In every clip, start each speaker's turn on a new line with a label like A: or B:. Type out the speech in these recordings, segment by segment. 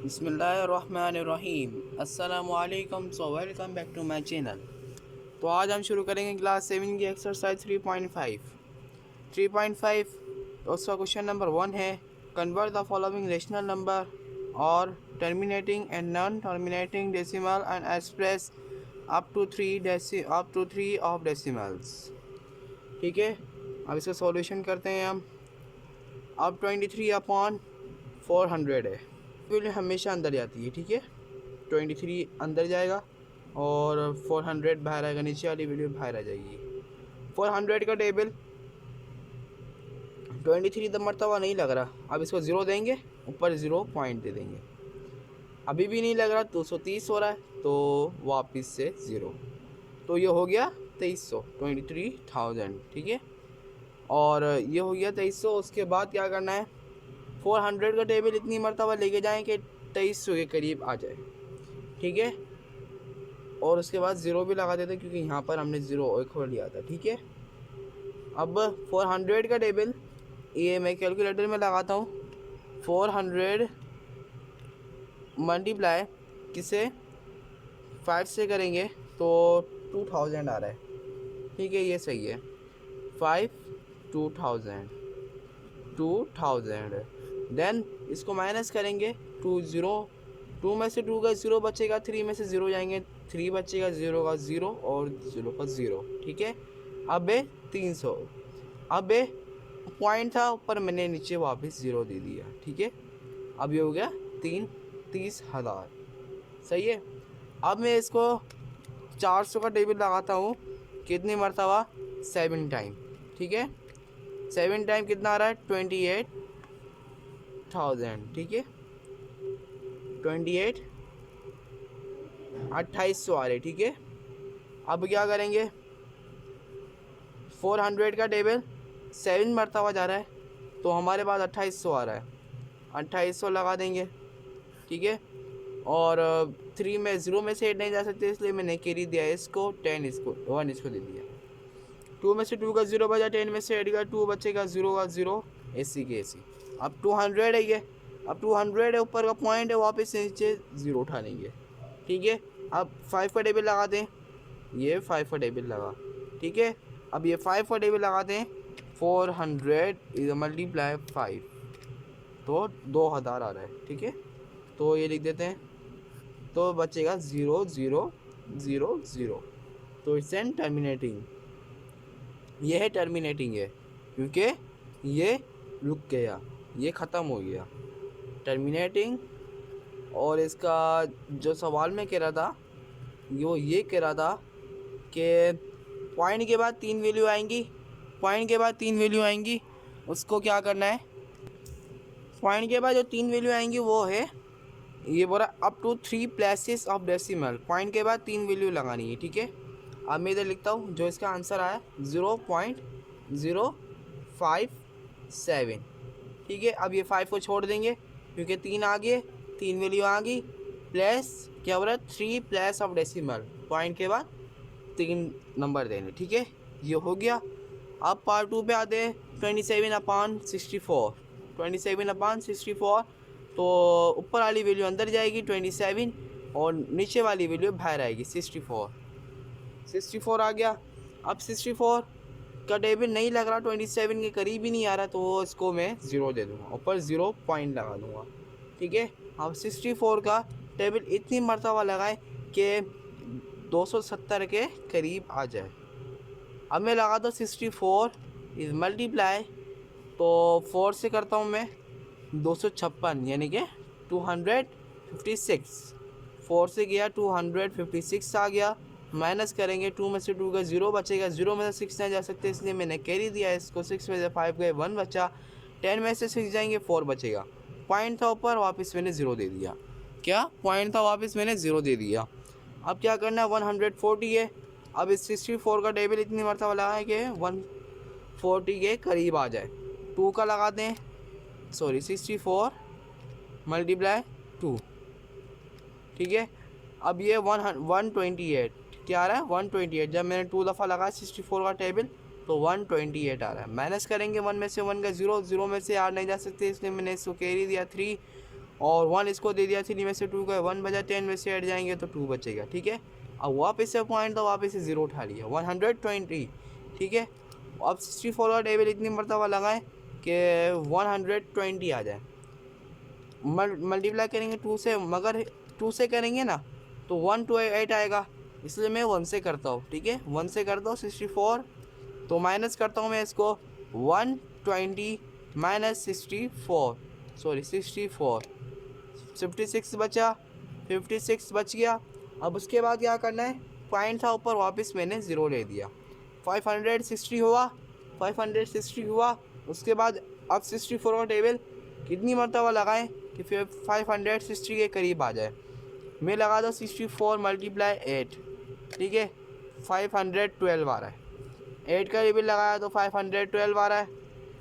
A: बिस्मिल्लाहिर्रहमानिर्रहीम अस्सलामुअलैकुम। So welcome back to my channel. तो आज हम शुरू करेंगे क्लास 7 की एक्सरसाइज 3.5। तो उसका क्वेश्चन नंबर 1 है, convert the following rational number और terminating and non terminating decimal and express up to three of decimals. ठीक है, अब इसका सॉल्यूशन करते हैं हम। अब 23/400 है, वैल्यू हमेशा अंदर जाती है। ठीक है, 23 अंदर जाएगा और 400 बाहर आएगा, नीचे वाली वैल्यू बाहर आ जाएगी। 400 का टेबल 23 तो मरतबा नहीं लग रहा, अब इसको ज़ीरो देंगे, ऊपर 0 पॉइंट दे देंगे। अभी भी नहीं लग रहा, 230 हो रहा है, तो वापस से 0, तो ये हो गया 2300, 23,000। ठीक है, और ये हो गया 2300। उसके बाद क्या करना है, 400 का टेबल इतनी मरतबा लेके जाएं कि 2300 के करीब आ जाए। ठीक है, और उसके बाद ज़ीरो भी लगा देते क्योंकि यहाँ पर हमने ज़ीरो एक और लिया था। ठीक है, अब 400 का टेबल ये मैं कैलकुलेटर में लगाता हूँ। 400 मल्टीप्लाई किसे 5 से करेंगे तो 2000 आ रहा है। ठीक है, ये सही है। 5 2000 देन इसको माइनस करेंगे, 2 में से 2 का 0 बचेगा, 3 में से 0 जाएंगे, 3 बचेगा, 0 का 0 और 0 का 0। ठीक है, अब 300, अब पॉइंट था ऊपर, मैंने नीचे वापस 0 दे दिया। ठीक है, अब ये हो गया 30,000। सही है। अब मैं इसको 400 का टेबल लगाता हूँ, कितनी मरतबा, 7 टाइम। ठीक है, 7 टाइम कितना आ रहा है, 28,000। ठीक है, 28,000 आ रहे। ठीक है, अब क्या करेंगे, 400 का टेबल 7 मरतबा जा रहा है, तो हमारे पास 2800 आ रहा है, 2800 लगा देंगे। ठीक है, और 3 में 0 में से 8 नहीं जा सकते, इसलिए मैंने कैरी दिया इसको, 10 इसको, 1 इसको दे दिया। 2 में से 2 का 0 बचा, 10 में से 8 का 2 बचेगा, 0 का 0, ऐसी के ऐसी। अब 200 है ये, अब 200 है, ऊपर का पॉइंट है, वापस से नीचे 0 उठा लेंगे। ठीक है, अब 5 का टेबल लगा दें, ये 5 का टेबल लगा। ठीक है, अब ये 5 का टेबल लगाते हैं, 400 इज मल्टीप्लाई 5, तो 2000 आ रहा है। ठीक है, तो ये लिख देते हैं, तो बचेगा 0 0 0 0, तो इट्स एन टर्मिनेटिंग। ये है टर्मिनेटिंग है, क्योंकि ये रुक गया, ये ख़त्म हो गया, टर्मिनेटिंग। और इसका जो सवाल में कह रहा था, वो ये कह रहा था कि पॉइंट के बाद 3 वैल्यू आएंगी, पॉइंट के बाद 3 वैल्यू आएंगी, उसको क्या करना है, पॉइंट के बाद जो 3 वैल्यू आएंगी वो है, ये बोला up to 3 places of decimal, point के बाद 3 वैल्यू लगानी है। ठीक है, अब मैं इधर लिखता हूँ, जो इसका आंसर आया 0.057। ठीक है, अब ये 5 को छोड़ देंगे क्योंकि 3 आ गए, 3 वैल्यू आ गई, प्लस क्या बोला 3 प्लेस ऑफ डेसिमल, पॉइंट के बाद 3 नंबर देने। ठीक है, ये हो गया। अब पार्ट 2 पे आते हैं, 27/64, 27/64, तो ऊपर वाली वैल्यू अंदर जाएगी 27 और नीचे वाली वैल्यू बाहर आएगी 64 आ गया। अब 64 का टेबल नहीं लग रहा, 27 के करीब ही नहीं आ रहा, तो इसको मैं 0 दे दूँगा, ऊपर 0 पॉइंट लगा दूँगा। ठीक है, अब 64 का टेबल इतनी मरतबा लगाए कि 270 के करीब आ जाए। अब मैं लगा दो 64 इज मल्टीप्लाई, तो 4 से करता हूँ मैं 256, यानी कि 256, 4 से गया 256 आ गया, माइनस करेंगे, 2 में से 2 का 0 बचेगा, 0 में से 6 नहीं जा सकते, इसलिए मैंने कैरी दिया इसको, 6 में से 5 गए, 1 बचा, 10 में से 6 जाएंगे, 4 बचेगा, पॉइंट था ऊपर, वापस मैंने 0 दे दिया। क्या पॉइंट था, वापस मैंने 0 दे दिया। अब क्या करना है, 140 है, अब इस 64 का टेबल इतनी मरतबा लगाए कि 140 के करीब आ जाए, 2 का लगाते हैं, सॉरी 64 मल्टीप्लाई 2। ठीक है, अब ये 128 क्या आ रहा है, 128, जब मैंने 2 दफ़ा लगाया 64 का टेबल तो 128 आ रहा है। माइनस करेंगे, 1 में से 1 का 0, 0 में से 8 नहीं जा सकते, इसलिए मैंने इसको कैरी दिया 3, और 1 इसको दे दिया, 3 में से 2 गए, 1 बचा, 10 में से 8 जाएंगे तो 2 बचेगा, ठीक है। अब वापस से पॉइंट तो वापस से 0 उठा लिया, 120, ठीक है। अब 64 का टेबल इतनी मरतबा लगाएं कि 120 आ जाए। मल्टीप्लाई करेंगे 2 से, मगर 2 से करेंगे ना तो 128 आएगा, इसलिए मैं 1 से करता हूँ, ठीक है। 1 से करता हूँ 64, तो माइनस करता हूँ मैं इसको, 120 माइनस 64, सॉरी 64, 56 बचा, 56 बच गया। अब उसके बाद क्या करना है, पॉइंट था ऊपर, वापस मैंने 0 ले दिया, 560 हुआ, 560 हुआ। उसके बाद अब 64 का टेबल कितनी मरतबा लगाएं कि फिर 560 के करीब आ जाए। मैं लगा दो 64 मल्टीप्लाई 8, ठीक है, 512 आ रहा है। 8 का टेबल लगाया तो 512 आ रहा है,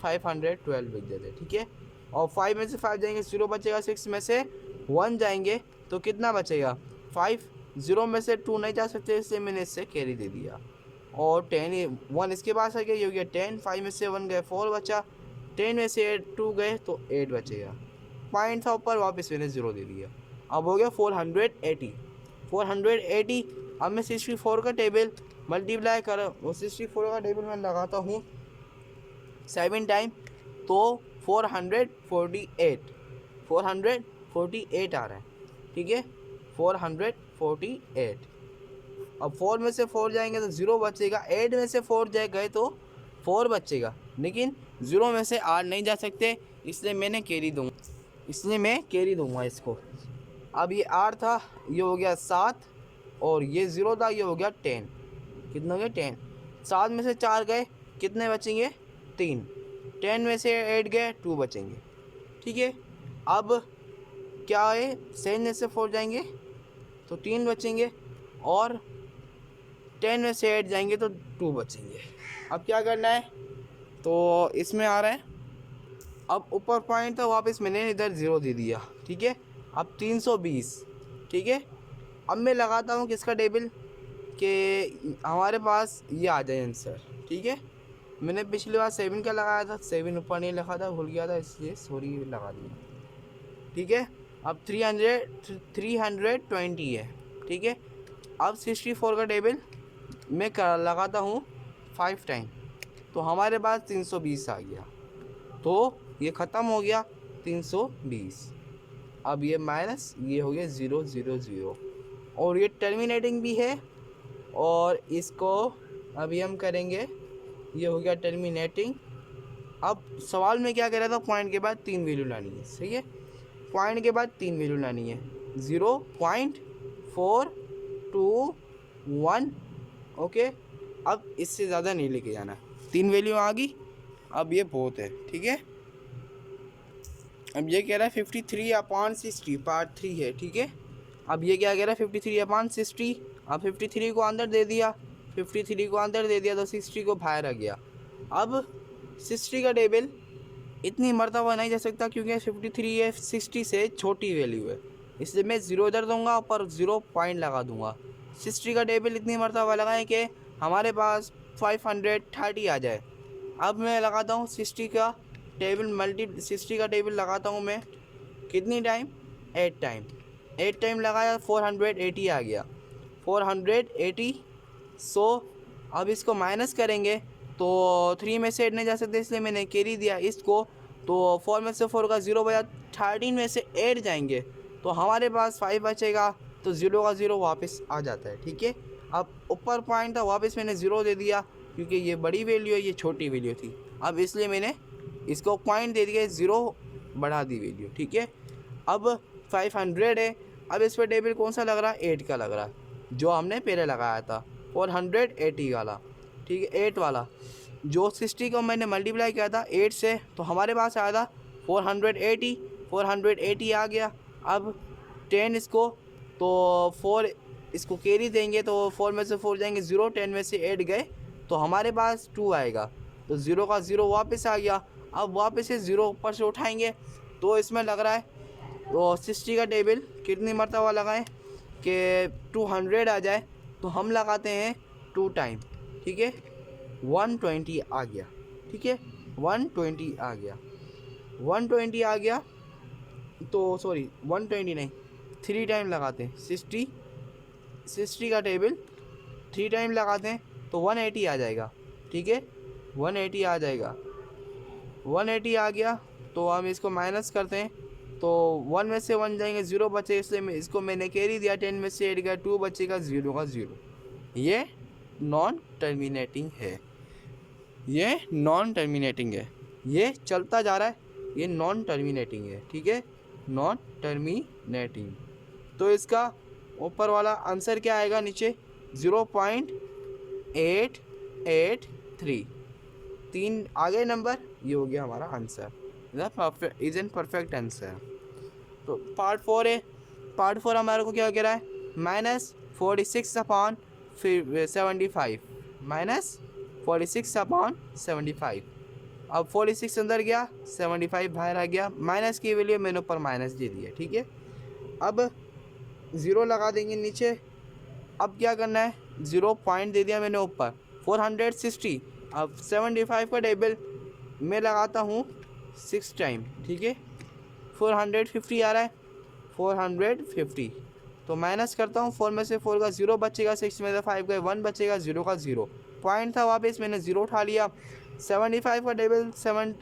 A: 512 लिख देते, ठीक है। और 5 में से 5 जाएंगे 0 बचेगा, 6 में से 1 जाएंगे तो कितना बचेगा 5, 0 में से 2 नहीं जा सकते, इसलिए मैंने इससे कैरी दे दिया। और 10 1 इसके पास आ गया, ये हो गया 10, 5 में से 1 गए 4 बचा, 10 में से 2 गए तो 8 बचेगा। पॉइंट था ऊपर, वापस मैंने 0 दे दिया। अब हो गया 480, 480। अब मैं 64 का टेबल मल्टीप्लाई कर, वो 64 का टेबल मैं लगाता हूँ 7 टाइम, तो 448, 448 आ रहा है, ठीक है, 448। अब 4 में से 4 जाएंगे तो 0 बचेगा, 8 में से 4 जाए गए तो 4 बचेगा, लेकिन 0 में से 8 नहीं जा सकते, इसलिए मैं कैरी दूंगा इसको। अब ये 8 था, ये हो गया 7, और ये 0 था, ये हो गया 10, कितने हो गए 10। 7 में से 4 गए, कितने बचेंगे 3, 10 में से 8 गए 2 बचेंगे, ठीक है। अब क्या है, 7 में से 4 जाएंगे तो 3 बचेंगे, और 10 में से 8 जाएंगे तो 2 बचेंगे। अब क्या करना है, तो इसमें आ रहा है, अब ऊपर पॉइंट था, वापस मैंने इधर 0 दे दिया, ठीक है। अब 320, ठीक है। अब मैं लगाता हूँ किसका टेबल, कि हमारे पास ये आ जाए आंसर, ठीक है। मैंने पिछली बार 7 का लगाया था, 7 ऊपर नहीं लिखा था, भूल गया था, इसलिए सॉरी लगा दिया, ठीक है। अब 320 है, ठीक है। अब 64 का टेबल मैं लगाता हूँ 5 टाइम, तो हमारे पास 320 आ गया, तो ये ख़त्म हो गया 320। अब ये माइनस, ये हो गया 0 0 0, और ये टर्मिनेटिंग भी है, और इसको अभी हम करेंगे, ये हो गया टर्मिनेटिंग। अब सवाल में क्या कह रहा था, पॉइंट के बाद 3 वैल्यू लानी है, सही है, पॉइंट के बाद 3 वैल्यू लानी है, 0.421, ओके। अब इससे ज़्यादा नहीं लेके जाना, 3 वैल्यू आ गई, अब ये बहुत है, ठीक है। अब ये कह रहा है 53/60 पार्ट 3 है, ठीक है। अब ये क्या कह रहा है 53/60, अब 53 को अंदर दे दिया, 53 को अंदर दे दिया तो 60 को बाहर आ गया। अब 60 का टेबल इतनी मरतबा नहीं जा सकता, क्योंकि 53 है, 60 से छोटी वैल्यू है, इसलिए मैं 0 इधर दूंगा, पर 0 पॉइंट लगा दूंगा। 60 का टेबल इतनी मरतबा लगाएं कि हमारे पास 530 आ जाए। अब मैं लगाता हूँ 60 का टेबल लगाता हूँ मैं, कितनी टाइम, 8 टाइम, 8 टाइम लगाया, 480 आ गया, 480। अब इसको माइनस करेंगे तो 3 में से 8 नहीं जा सकते, इसलिए मैंने कैरी दिया इसको, तो 4 में से 4 का 0 बचा, 13 में से 8 जाएंगे तो हमारे पास 5 बचेगा, तो 0 का 0 वापस आ जाता है, ठीक है। अब ऊपर पॉइंट था, वापस मैंने 0 दे दिया, क्योंकि ये बड़ी वैल्यू है, ये छोटी वैल्यू थी, अब इसलिए मैंने इसको पॉइंट दे दिया, 0 बढ़ा दी वैल्यू, ठीक है। अब 500 है, अब इस पर टेबल कौन सा लग रहा है, 8 का लग रहा है, जो हमने पहले लगाया था 480 वाला, ठीक है, 8 वाला। जो 60 को मैंने मल्टीप्लाई किया था 8 से, तो हमारे पास आया था 480 आ गया। अब 10 इसको, तो 4 इसको कैरी देंगे, तो 4 में से 4 जाएंगे 0, 10 में से 8 गए तो हमारे पास 2 आएगा, तो 0 का 0 वापस आ गया। अब वापस से 0 ऊपर से उठाएंगे, तो इसमें लग रहा है, तो 60 का टेबल कितनी मरतबा लगाएं कि 200 आ जाए, तो हम लगाते हैं 2 टाइम, ठीक है, 120 आ गया, ठीक है, 120 आ गया, 120 आ गया। तो सॉरी 120 नहीं, 3 टाइम लगाते हैं 60 का टेबल 3 टाइम लगाते हैं तो 180 आ जाएगा। ठीक है, 180 आ जाएगा। 180 आ गया तो हम इसको माइनस करते हैं तो 1 में से 1 जाएंगे, 0 बचे, इसलिए इसको मैंने कैरी दिया, 10 में से 8 गया, 2 बचेगा, 0 का 0। ये नॉन टर्मिनेटिंग है, ये नॉन टर्मिनेटिंग है, ये चलता जा रहा है, ये नॉन टर्मिनेटिंग है। ठीक है, नॉन टर्मिनेटिंग। तो इसका ऊपर वाला आंसर क्या आएगा, नीचे 0.883, 3 आगे नंबर, ये हो गया हमारा answer. Is an perfect answer. तो पार्ट 4 है, पार्ट 4 हमारे को क्या कह रहा है, -46/75, -46/75। अब 46 अंदर गया, 75 बाहर आ गया, माइनस की वैल्यू मैंने ऊपर माइनस दे दी है। ठीक है, अब 0 लगा देंगे नीचे। अब क्या करना है, 0 पॉइंट दे दिया मैंने ऊपर, 460। अब 75 का टेबल मैं लगाता हूँ 6 टाइम। ठीक है, 450 आ रहा है, 450 तो माइनस करता हूँ, 4 में से 4 का 0 बचेगा, 6 में से 5 का 1 बचेगा, 0 का 0 पॉइंट था, वापस मैंने 0 उठा लिया। 75 का टेबल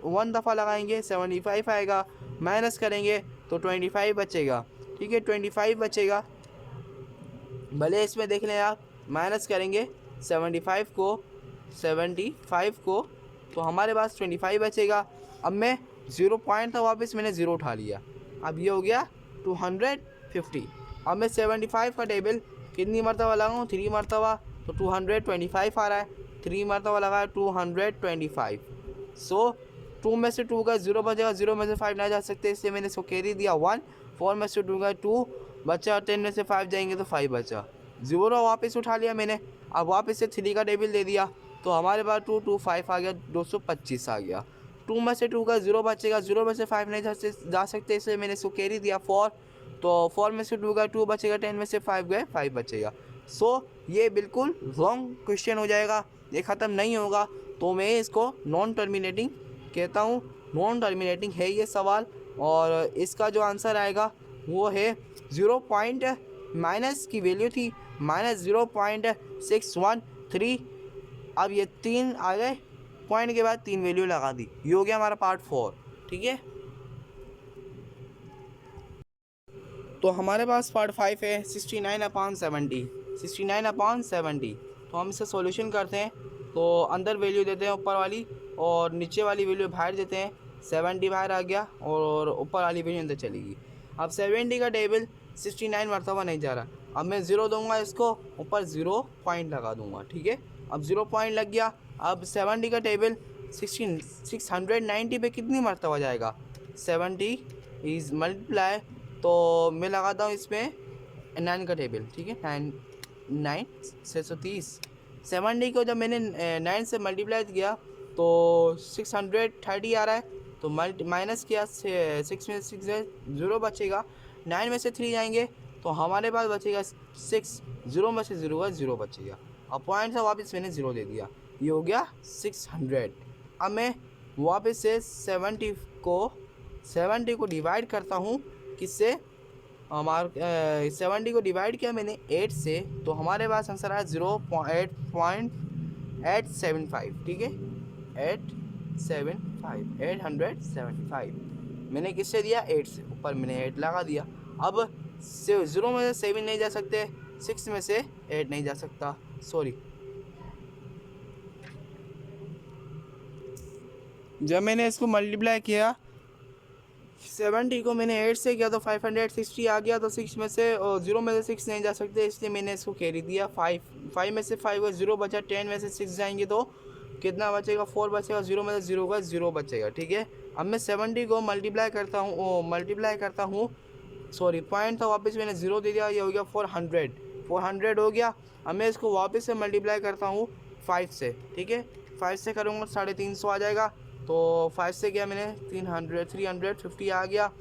A: 1 दफ़ा लगाएंगे, 75 आएगा, माइनस करेंगे तो 25 बचेगा। ठीक है, 25 बचेगा, भले इसमें देख लें आप, माइनस करेंगे 75 को तो हमारे पास 25 बचेगा। अब मैं 0 पॉइंट था, वापस मैंने 0 उठा लिया, अब ये हो गया 250। अब मैं 75 का टेबल कितनी मरतबा लगाऊँ, 3 मरतबा, तो 225 आ रहा है, 3 मरतबा लगाया 225। सो 2 में से 2 का 0 बचेगा, 0 में से 5 ना जा सकते, इसलिए मैंने इसको कैरी दिया 1। 4 में से 2 का 2 बचा, 10 में से 5 जाएंगे तो 5 बचा, 0 वापस उठा लिया मैंने। अब वापस से 3 का टेबल दे दिया तो हमारे पास 225 आ गया, 225 आ गया। 2 में से 2 का 0 बचेगा, 0 में से 5 नहीं जा सकते, इसलिए मैंने इसको कैरी दिया 4। तो 4 में से 2 का 2 बचेगा, 10 में से 5 गए, 5 बचेगा। सो ये बिल्कुल रॉन्ग क्वेश्चन हो जाएगा, ये ख़त्म नहीं होगा, तो मैं इसको नॉन टर्मिनेटिंग कहता हूँ। नॉन टर्मिनेटिंग है ये सवाल, और इसका जो आंसर आएगा वो है 0 पॉइंट, माइनस की वैल्यू थी -0.613। अब ये 3 आ गए, पॉइंट के बाद 3 वैल्यू लगा दी, ये हो गया हमारा पार्ट 4। ठीक है, तो हमारे पास पार्ट 5 है 69/70, 69/70। तो हम इसका सॉल्यूशन करते हैं, तो अंदर वैल्यू देते हैं ऊपर वाली, और नीचे वाली वैल्यू बाहर देते हैं। 70 बाहर आ गया और ऊपर वाली वैल्यू अंदर चली गई। अब 70 का टेबल 69 मरतबा नहीं जा रहा, अब मैं 0 दूंगा, इसको ऊपर 0 पॉइंट लगा दूंगा। ठीक है, अब 0 पॉइंट लग गया। अब 70 का टेबल 690 पे कितनी मरतबा जाएगा, 70 इज़ मल्टीप्लाई, तो मैं लगाता हूँ इसमें 9 का टेबल। ठीक है, 9 630। 70 को जब मैंने 9 से मल्टीप्लाई किया तो 630 आ रहा है, तो माइनस किया, 6 में 6 0 बचेगा, 9 में से 3 जाएंगे तो हमारे पास बचेगा 6, 0 में से 0 का 0 बचेगा। अब पॉइंट से वापस मैंने 0 दे दिया, ये हो गया 600। अब मैं वापस से 70 को डिवाइड करता हूँ, किससे, हमारे 70 को डिवाइड किया मैंने 8 से, तो हमारे पास आंसर आया 0.875। ठीक है, 875 मैंने किससे दिया, 8 से, ऊपर मैंने 8 लगा दिया। अब 0 में से 7 नहीं जा सकते, 6 में से 8 नहीं जा सकता, सॉरी। जब मैंने इसको मल्टीप्लाई किया, 70 को मैंने 8 से किया तो 560 आ गया, तो 6 में से 0 में से 6 नहीं जा सकते, इसलिए मैंने इसको कैरी दिया 5 में से 5 का 0 बचा, 10 में से 6 जाएंगे तो कितना बचेगा, 4 बचेगा, 0 में से 0 का 0 बचेगा। ठीक है, अब मैं 70 को मल्टीप्लाई करता हूँ, सॉरी पॉइंट था, वापस मैंने 0 दे दिया, ये हो गया 400 हो गया। अब मैं इसको वापस से मल्टीप्लाई करता हूँ 5 से। ठीक है, 5 से करूँगा 350 आ जाएगा, तो 5 से गया मैंने 350 आ गया,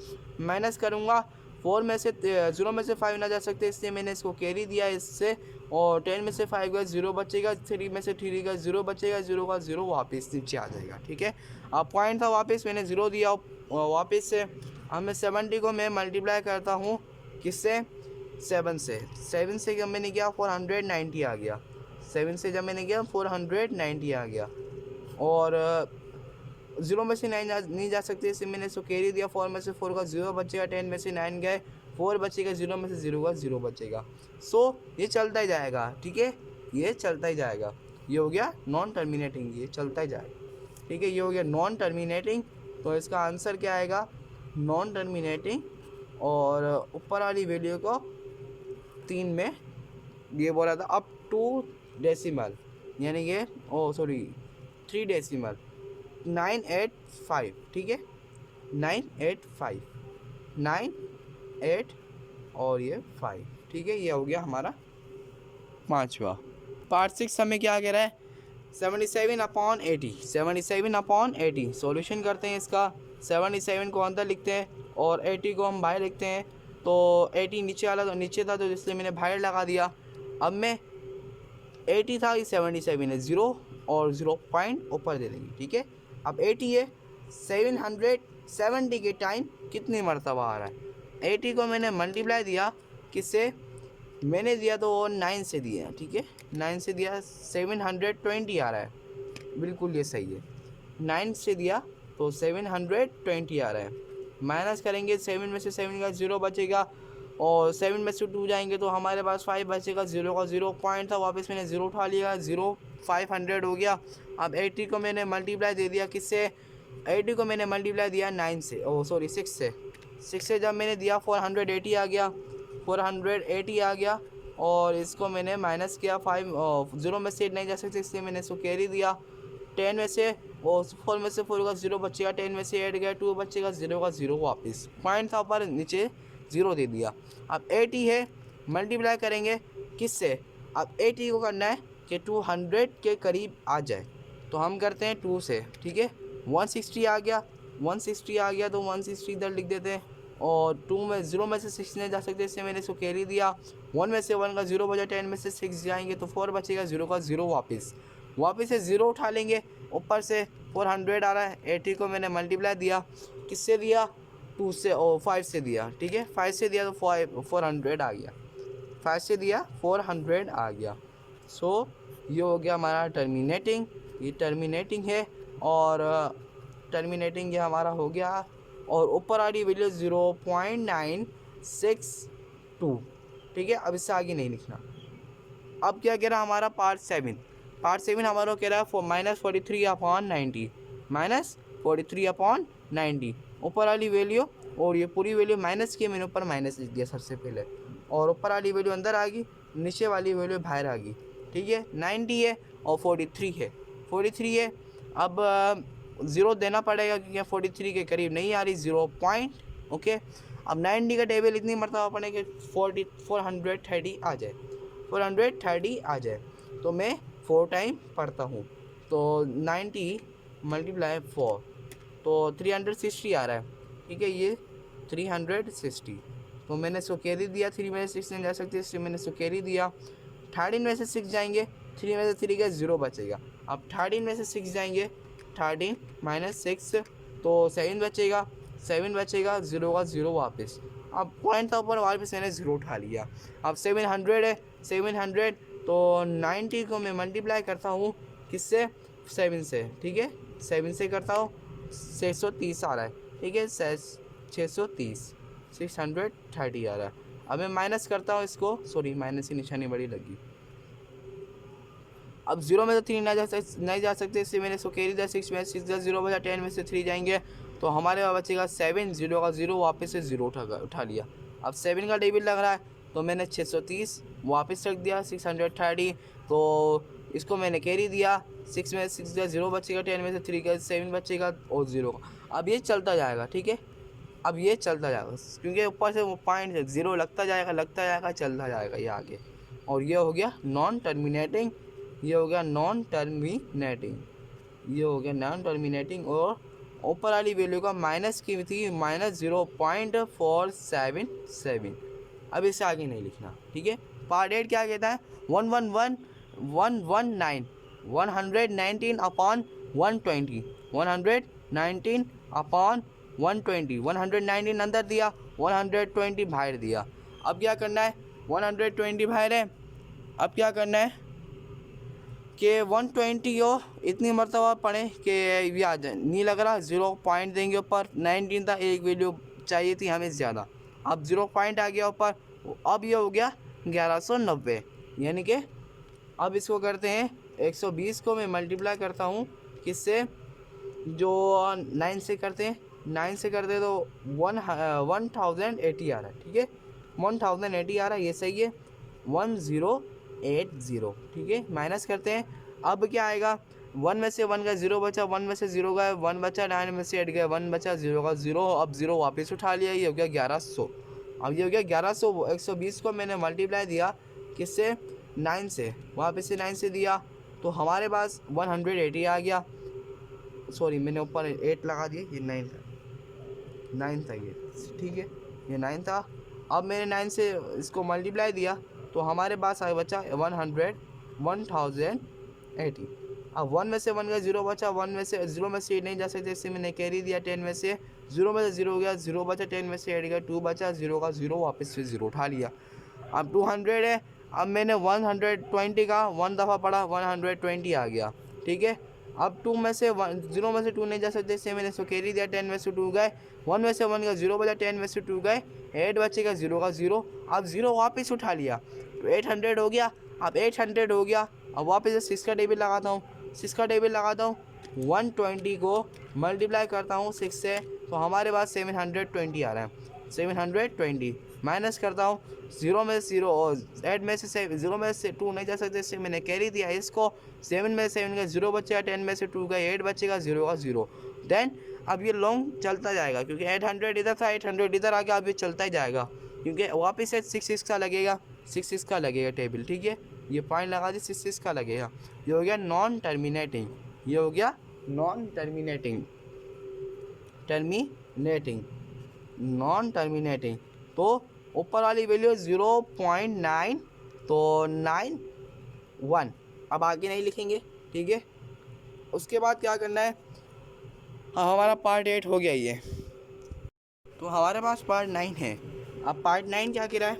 A: माइनस करूँगा, 4 में से 0 में से 5 ना जा सकते, इसलिए मैंने इसको कैरी दिया इससे, और 10 में से 5 का 0 बचेगा, 3 में से 3 का 0 बचेगा, 0 का 0 वापस नीचे आ जाएगा। ठीक है, अब पॉइंट था, वापस मैंने 0 दिया वापस से अब मैं 70 को मैं मल्टीप्लाई करता हूँ किससे, 7 से। 7 से जब मैंने किया 490 आ गया। 7 से जब मैंने किया 490 आ गया। और 0 में से 9 नहीं जा सकते, इसे मैंने इसको कैरी दिया। 4 में से 4 का 0 बचेगा, 10 में से 9 गए, 4 बचेगा, 0 में से 0 का 0 बचेगा। सो ये चलता ही जाएगा, ठीक है, ये चलता ही जाएगा। ये हो गया नॉन टर्मिनेटिंग, ये चलता ही जाएगा, ठीक है। ये हो गया नॉन टर्मिनेटिंग, तो इसका आंसर क्या आएगा, नॉन टर्मिनेटिंग। और ऊपर वाली वैल्यू को 3 में ये बोला था अप टू डेसिमल, यानी ये 3 डेसिमल 985, ठीक है, 985, 9 8 और ये 5, ठीक है। ये हो गया हमारा 5वां। पार्ट 6 हमें क्या कह रहा है, 77/80, 77/80। सॉल्यूशन करते हैं इसका। 77 को अंदर लिखते हैं और 80 को हम बाहर लिखते हैं। तो 80 नीचे वाला तो नीचे था, तो इसलिए मैंने बाहर लगा दिया। अब मैं 80 था, ये 77 है, 0 और 0 पॉइंट ऊपर दे देंगे, ठीक है। अब 80 है, 770 के टाइम कितनी मरतबा आ रहा है। 80 को मैंने मल्टीप्लाई दिया किससे, मैंने दिया तो 9 से दिया, ठीक है, 9 से दिया, 720 आ रहा है, बिल्कुल ये सही है। 9 से दिया तो 720 आ रहा है। माइनस करेंगे, 7 में से 7 का 0 बचेगा और 7 में से 2 जाएंगे तो हमारे पास 5 बचेगा। 0 का 0 पॉइंट था, वापस मैंने 0 उठा लिया, 0 500 हो गया। अब 80 को मैंने मल्टीप्लाई दे दिया किससे, 80 को मैंने मल्टीप्लाई दिया 9 से, 6 से। 6 से जब मैंने दिया 480 आ गया, 480 आ गया। और इसको मैंने माइनस किया, 0 में से 8 नहीं जा सकते, इसलिए मैंने इसको कैरी दिया। 10 में से और 4 में से 4 का 0 बचेगा, 10 में से 8 गया, 2 बचेगा, 0 का 0 वापस पॉइंट था ऊपर, नीचे 0 दे दिया। अब 80 है, मल्टीप्लाई करेंगे किससे, अब 80 को करना है कि 200 के करीब आ जाए, तो हम करते हैं 2 से, ठीक है। 160 आ गया, 160 आ गया तो 160 इधर लिख देते हैं। और 2 में 0 में से 6 नहीं जा सकते, इससे मैंने इसको कैरी दिया। 1 में से 1 का 0 बचा, 10 में से 6 जाएंगे तो 4 बचेगा, 0 का 0 वापस से 0 उठा लेंगे। ऊपर से 400 आ रहा है, 80 को मैंने मल्टीप्लाई दिया किससे दिया, 2 से और 5 से दिया, ठीक है। 5 से दिया तो 400 आ गया, 5 से दिया 400 आ गया। सो ये हो गया हमारा टर्मिनेटिंग, ये टर्मिनेटिंग है। और टर्मिनेटिंग ये हमारा हो गया। और ऊपर आ रही वैल्यू 0.962, ठीक है। अब इससे आगे नहीं लिखना। अब क्या कह रहा है हमारा पार्ट 7, पार्ट 7 हमारा कह रहा है -43/90, -43/90 ऊपर वाली वैल्यू। और ये पूरी वैल्यू माइनस की, मैंने ऊपर माइनस लिख दिया सबसे पहले, और ऊपर वाली वैल्यू अंदर आ गई, नीचे वाली वैल्यू बाहर आ गई, ठीक है। 90 है और 43 है, 43 है। अब 0 देना पड़ेगा क्योंकि 43 के करीब नहीं आ रही, 0 पॉइंट, ओके। अब 90 का टेबल इतनी मरतबा पड़ेगा कि 430 आ जाए, 430 आ जाए। तो मैं 4 टाइम पढ़ता हूँ, तो 90 × 4 तो 360 आ रहा है, ठीक है, ये 360। तो मैंने इसको कैरी दिया, 3 में से 6 नहीं जा सकते, इसलिए मैंने इसको कैरी दिया। 13 में से 6 जाएंगे, 3 में से 3 का 0 बचेगा। अब 13 में से 6 जाएंगे, 13 - 6 तो 7 बचेगा, 7 बचेगा, 0 का 0 वापस। अब पॉइंट था ऊपर, वापस मैंने 0 उठा लिया। अब 700 है, 700 तो 90 को मैं मल्टीप्लाई करता हूँ किससे, 7 से, ठीक है, 7 से करता हूँ, 630 आ रहा है, ठीक है, 630, 630 आ रहा है। अब मैं माइनस करता हूँ इसको, सॉरी माइनस की निशानी बड़ी लगी। अब 0 में तो 3 नहीं जा सकते, इसलिए मैंने इसको कैरी दिया। 6 में 6 0 बचा, 10 में से 3 जाएंगे तो हमारे पास बचेगा 7, 0 का 0 वापस से 0 उठा लिया। अब 7 का टेबल लग रहा है तो मैंने 630 वापस रख दिया, 630 तो इसको मैंने कैरी दिया। 6 में 6 का 0 बचेगा, 10 में से 3 का 7 बचेगा और 0 का। अब ये चलता जाएगा, ठीक है, अब ये चलता जाएगा क्योंकि ऊपर से वो पॉइंट 0 लगता जाएगा, चलता जाएगा ये आगे। और ये हो गया नॉन टर्मिनेटिंग, ये हो गया नॉन टर्मिनेटिंग, ये हो गया नॉन टर्मिनेटिंग। और ऊपर वाली वैल्यू का माइनस की थी -0.477। अब इससे आगे नहीं लिखना, ठीक है। पार्ट 8 क्या कहता है, 119 119/120, 119/120 120, 119 अंदर दिया, 120 बाहर दिया। अब क्या करना है, 120 बाहर है, अब क्या करना है कि 120 को इतनी मरतबा पढ़ें कि ये आ जाए, नहीं लग रहा 0 पॉइंट देंगे ऊपर, 19 था, एक वैल्यू चाहिए थी हमें ज़्यादा, अब 0 पॉइंट आ गया ऊपर। अब ये हो गया 1190, यानी कि अब इसको करते हैं 120 को मैं मल्टीप्लाई करता हूँ किससे, जो 9 से करते हैं, 9 से करते तो 1080 आ रहा है, ठीक है 1080 आ रहा है, ये सही है 1080, ठीक है। माइनस करते हैं, अब क्या आएगा, 1 में से 1 का 0 बचा, 1 में से 0 का 1 बचा, 9 में से 8 गया 1 बचा, 0 का 0, अब 0 वापस उठा लिया, ये हो गया 1100। अब ये हो गया 1100, 120 को मैंने मल्टीप्लाई दिया किससे, 9 से, वापस से 9 से दिया, तो हमारे पास 180 आ गया। सॉरी मैंने ऊपर 8 लगा दिया, ये 9 था, 9 था ये, ठीक है ये 9 था। अब मैंने 9 से इसको मल्टीप्लाई दिया तो हमारे पास आगे बचा 1080। अब 1 में से 1 का 0 बचा, 1 में से 0 में से 8 नहीं जा सकते, इससे मैंने कैरी दिया, 10 में से 0 में से 0 हो गया, 0 बचा, 10 में से 8 गया, 2 बचा, 0 का 0 वापस से 0 उठा लिया। अब 200 है, अब मैंने 120 का 1 दफ़ा पढ़ा, 120 आ गया, ठीक है। अब 2 में से 0 में से 2 नहीं जा सकते, इससे मैंने इसको कैरी दिया, 10 में से 2 गए, 1 में से 1 का 0 बचा, 10 में से 2 गए, 8 बचेगा, 0 का 0, अब 0 वापस उठा लिया तो 800 हो गया। अब 800 हो गया, अब वापस से 6 का टेबल लगाता हूँ, 6 का टेबल लगाता हूँ, 120 को मल्टीप्लाई करता हूँ 6 से, तो हमारे पास 720 आ रहा है, 720 माइनस करता हूँ, 0 में से 0 और 8 में से 0 में से 2 नहीं जा सकते, इससे मैंने कैरी दिया इसको, 7 में से 7 का 0 बचेगा, 10 में से 2 का 8 बचेगा, 0 का 0। देन अब ये लॉन्ग चलता जाएगा, क्योंकि 800 इधर था, 800 इधर आ गया, अब ये चलता ही जाएगा, क्योंकि वापस से 6 का लगेगा, 6 का लगेगा टेबल, ठीक है। ये पॉइंट लगा दी, 6 का लगेगा, ये हो गया नॉन टर्मिनेटिंग, ये हो गया नॉन टर्मिनेटिंग, नॉन टर्मिनेटिंग। तो ऊपर वाली वैल्यू 0.9, तो 91, अब आगे नहीं लिखेंगे, ठीक है। उसके बाद क्या करना है, हमारा पार्ट 8 हो गया ये, तो हमारे पास पार्ट 9 है। अब पार्ट 9 क्या कह रहा है,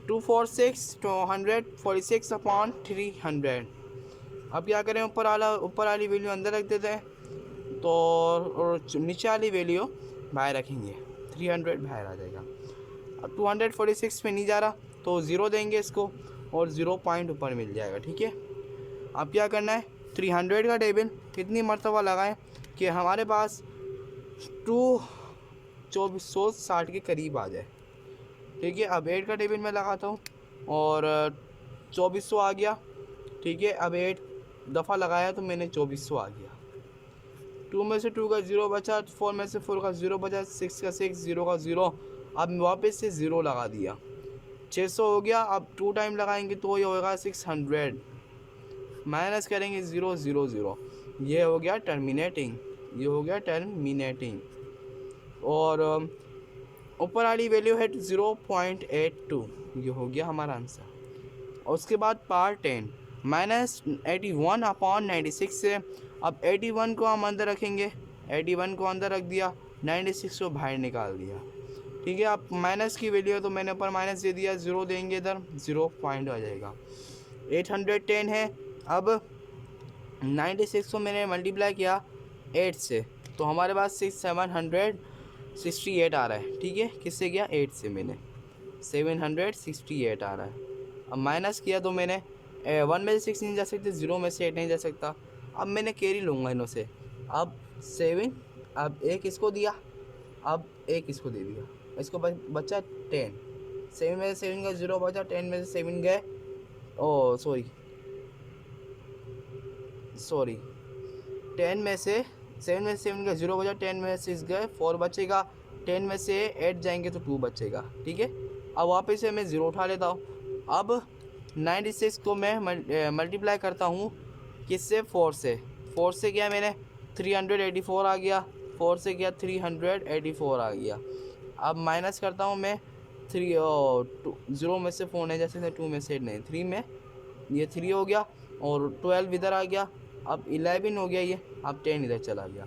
A: 246 246 अपॉन 300। अब क्या करें, ऊपर वाली वैल्यू अंदर रख देते हैं, तो और नीचे वाली वैल्यू बाहर रखेंगे, 300 बाहर आ जाएगा। अब 246 पे नहीं जा रहा तो 0 देंगे इसको, और 0 पॉइंट ऊपर मिल जाएगा, ठीक है। अब क्या करना है, 300 का टेबल कितनी मरतबा लगाएं कि हमारे पास 2460 के करीब आ जाए, ठीक है। अब 8 का टेबल मैं लगाता हूँ और 2400 आ गया, ठीक है। अब 8 दफ़ा लगाया तो मैंने 2400 आ गया, 2 में से 2 का 0 बचा, 4 में से 4 का 0 बचा, 6 का 6, 0 का 0, अब वापस से 0 लगा दिया, 600 हो गया। अब 2 टाइम लगाएंगे तो ये होगा 600, माइनस करेंगे 0 0 0, ये हो गया टर्मिनेटिंग, ये हो गया टर्मिनेटिंग। और ऊपर वाली वैल्यू है 0.82, ये हो गया हमारा आंसर। और उसके बाद पार्ट 10 -81 अपॉन 96 से, अब 81 को हम अंदर रखेंगे, 81 को अंदर रख दिया, 96 को बाहर निकाल दिया, ठीक है। अब माइनस की वैल्यू है तो मैंने ऊपर माइनस दे दिया, 0 देंगे इधर, 0 पॉइंट आ जाएगा। 810 है, अब 96 को मैंने मल्टीप्लाई किया 8 से, तो हमारे पास 768 आ रहा है, ठीक है। किससे किया, 8 से मैंने 768 आ रहा है। अब माइनस किया तो मैंने 1 में से 6 नहीं जा सकते, 0 में से 8 नहीं जा सकता, अब मैंने कैरी लूँगा इनों से। अब 7, अब 1 इसको दिया, अब 1 इसको दे दिया, इसको बचा 10, 7 में से 7 का 0 बचा, 10 में से 7 गए, ओ सॉरी 10 में से 7 में से 7 का 0 बचा, 10 में से 6 गए, 4 बचेगा, 10 में से 8 जाएंगे तो 2 बचेगा, ठीक है। अब वापस से मैं 0 उठा लेता हूँ। अब 96 को मैं मल्टीप्लाई करता हूँ किससे, 4 से, 4 से किया मैंने 384 आ गया, 4 से किया 384 आ गया। अब माइनस करता हूँ मैं 0 में से 4 नहीं जैसे 2 में से 8 नहीं, 3 में ये 3 हो गया, और 12 इधर आ गया, अब 11 हो गया ये, अब 10 इधर चला गया,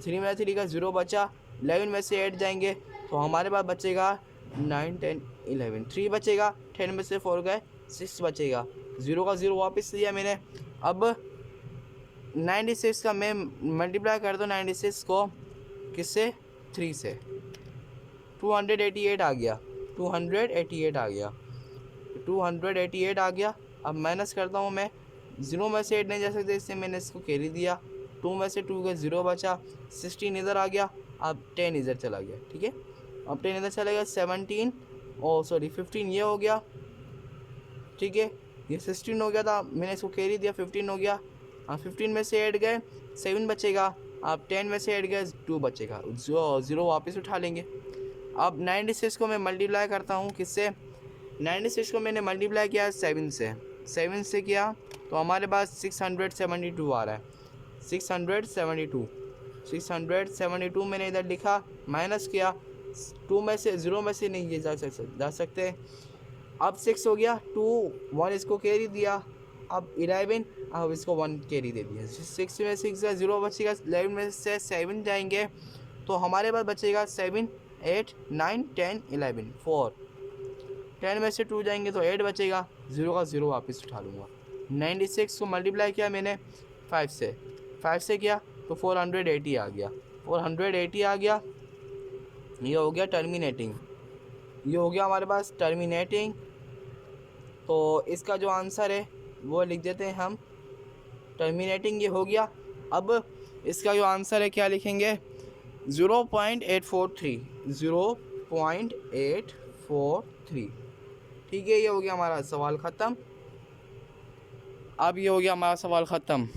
A: 3 में 3 का 0 बचा, 11 में से 8 जाएंगे तो हमारे पास बचेगा 9 10 11, 3 बचेगा, 10 में से 4 गए, 6 बचेगा, 0 का 0 वापस लिया मैंने। अब 96 का मैं मल्टीप्लाई कर दो 96 को किससे, 3 से, 288 आ गया, 288 आ गया, 288 आ गया। अब माइनस करता हूँ मैं, 0 में से 8 नहीं जा सकते इससे मैंने इसको कैरी दिया, 2 में से 2 का 0 बचा, 16 इधर आ गया, अब 10 इधर चला गया, ठीक है। अब 10 इधर चला गया, 17 ओ सॉरी 15 ये हो गया, ठीक है। ये 16 हो गया था, मैंने इसको कैरी दिया, 15 हो गया। अब 15 में से 8 गए, 7 बचेगा। अब 10 में से 8 गए, 2 बचेगा, 0 वापस उठा लेंगे। अब 96 को मैं मल्टीप्लाई करता हूँ किससे, 96 को मैंने मल्टीप्लाई किया 7 से, 7 से किया तो हमारे पास 672 आ रहा है, 672 मैंने इधर लिखा, माइनस किया, 2 में से 0 में से नहीं ये जा सकते। अब 6 हो गया, 2 1 इसको कैरी दिया, अब 11, अब इसको 1 कैरी दे दिया, 6 में 6 का 0 बचेगा, 11 में से 7 जाएंगे तो हमारे पास बचेगा 7 8 9 10 11 4, 10 में से 2 जाएंगे तो 8 बचेगा, 0 का 0 वापस उठा लूँगा। 96 को मल्टीप्लाई किया मैंने 5 से किया तो 480 आ गया, 480 आ गया। ये हो गया टर्मिनेटिंग, ये हो गया हमारे पास टर्मिनेटिंग। तो इसका जो आंसर है वो लिख देते हैं हम, टर्मिनेटिंग ये हो गया। अब इसका जो आंसर है क्या लिखेंगे, 0.843, 0.843, ठीक है। ये हो गया हमारा सवाल ख़त्म। अब ये हो गया हमारा सवाल ख़त्म।